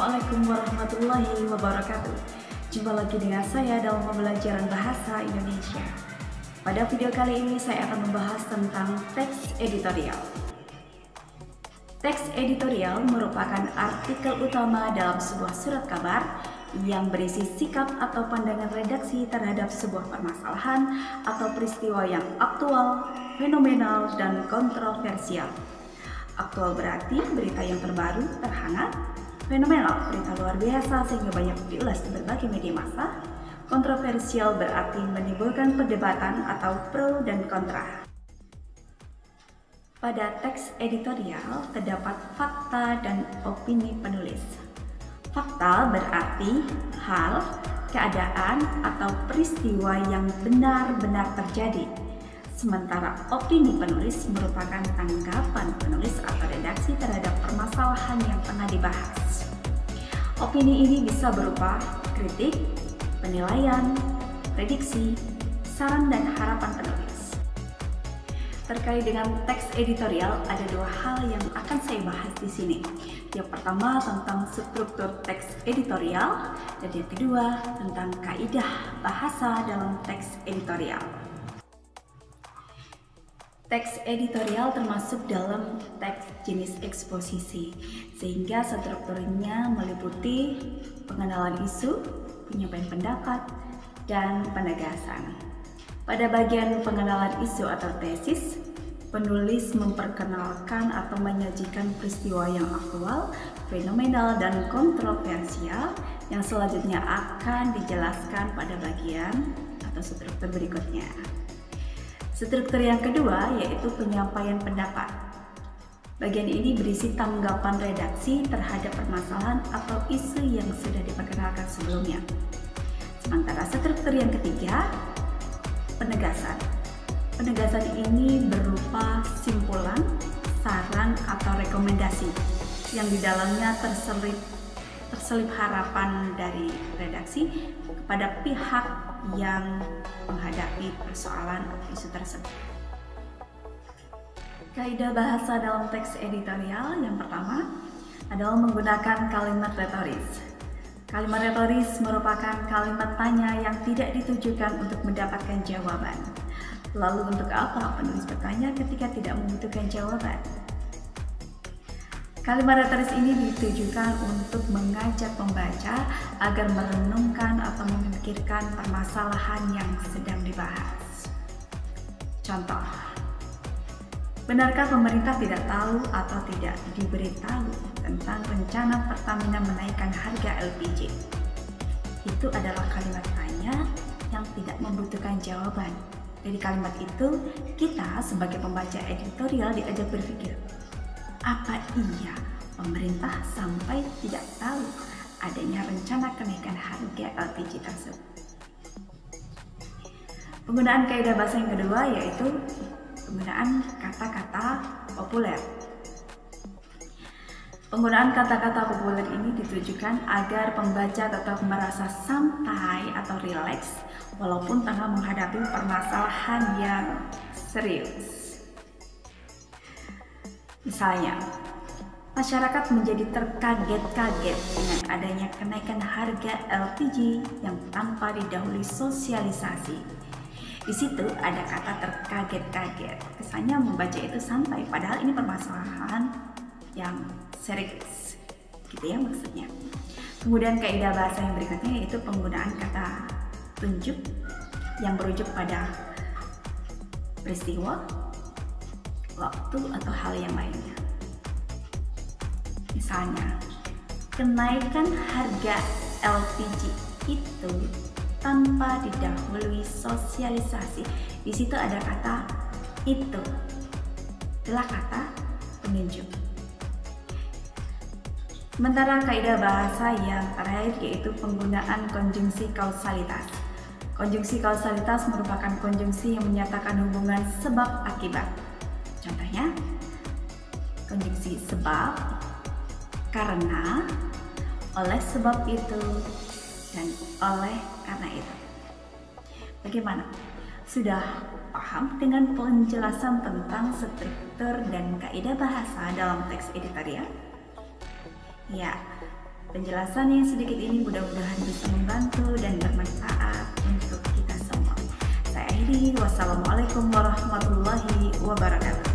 Assalamualaikum warahmatullahi wabarakatuh. Jumpa lagi dengan saya dalam pembelajaran bahasa Indonesia. Pada video kali ini saya akan membahas tentang teks editorial. Teks editorial merupakan artikel utama dalam sebuah surat kabar yang berisi sikap atau pandangan redaksi terhadap sebuah permasalahan atau peristiwa yang aktual, fenomenal, dan kontroversial. Aktual berarti berita yang terbaru, terhangat. Fenomenal, berita luar biasa sehingga banyak diulas di berbagai media massa. Kontroversial berarti menimbulkan perdebatan atau pro dan kontra. Pada teks editorial terdapat fakta dan opini penulis. Fakta berarti hal, keadaan, atau peristiwa yang benar-benar terjadi. Sementara opini penulis merupakan tanggapan penulis atau redaksi terhadap permasalahan yang tengah dibahas. Opini ini bisa berupa kritik, penilaian, prediksi, saran, dan harapan penulis. Terkait dengan teks editorial, ada dua hal yang akan saya bahas di sini. Yang pertama tentang struktur teks editorial, dan yang kedua tentang kaidah bahasa dalam teks editorial. Teks editorial termasuk dalam teks jenis eksposisi, sehingga strukturnya meliputi pengenalan isu, penyampaian pendapat, dan penegasan. Pada bagian pengenalan isu atau tesis, penulis memperkenalkan atau menyajikan peristiwa yang aktual, fenomenal, dan kontroversial yang selanjutnya akan dijelaskan pada bagian atau struktur berikutnya. Struktur yang kedua yaitu penyampaian pendapat. Bagian ini berisi tanggapan redaksi terhadap permasalahan atau isu yang sudah diperkenalkan sebelumnya. Sementara struktur yang ketiga, penegasan. Penegasan ini berupa simpulan, saran, atau rekomendasi yang di dalamnya terselip harapan dari redaksi kepada pihak yang menghadapi persoalan atau isu tersebut. Kaidah bahasa dalam teks editorial yang pertama adalah menggunakan kalimat retoris. Kalimat retoris merupakan kalimat tanya yang tidak ditujukan untuk mendapatkan jawaban. Lalu untuk apa penulis bertanya ketika tidak membutuhkan jawaban? Kalimat retoris ini ditujukan untuk mengajak pembaca agar merenungkan atau memikirkan permasalahan yang sedang dibahas. Contoh, benarkah pemerintah tidak tahu atau tidak diberitahu tentang rencana Pertamina menaikkan harga LPG? Itu adalah kalimat tanya yang tidak membutuhkan jawaban. Dari kalimat itu, kita sebagai pembaca editorial diajak berpikir, apa iya pemerintah sampai tidak tahu adanya rencana kenaikan harga LPG tersebut? Penggunaan kaidah bahasa yang kedua yaitu penggunaan kata-kata populer. Penggunaan kata-kata populer ini ditujukan agar pembaca tetap merasa santai atau rileks walaupun tengah menghadapi permasalahan yang serius. Misalnya, masyarakat menjadi terkaget-kaget dengan adanya kenaikan harga LPG yang tanpa didahului sosialisasi. Di situ ada kata terkaget-kaget. Kesannya membaca itu santai, padahal ini permasalahan yang serius. Gitu ya maksudnya. Kemudian kaidah bahasa yang berikutnya yaitu penggunaan kata tunjuk yang merujuk pada peristiwa, waktu, atau hal yang lainnya. Misalnya, kenaikan harga LPG itu tanpa didahului sosialisasi. Di situ ada kata itu, adalah kata penunjuk. Sementara kaidah bahasa yang terakhir yaitu penggunaan konjungsi kausalitas. Konjungsi kausalitas merupakan konjungsi yang menyatakan hubungan sebab akibat. Contohnya, konjungsi sebab, karena, oleh sebab itu, dan oleh karena itu. Bagaimana? Sudah paham dengan penjelasan tentang struktur dan kaidah bahasa dalam teks editorial? Ya, Penjelasan yang sedikit ini mudah-mudahan bisa membantu dan bermanfaat untuk kita semua. Saya akhiri, wassalamualaikum warahmatullahi wabarakatuh.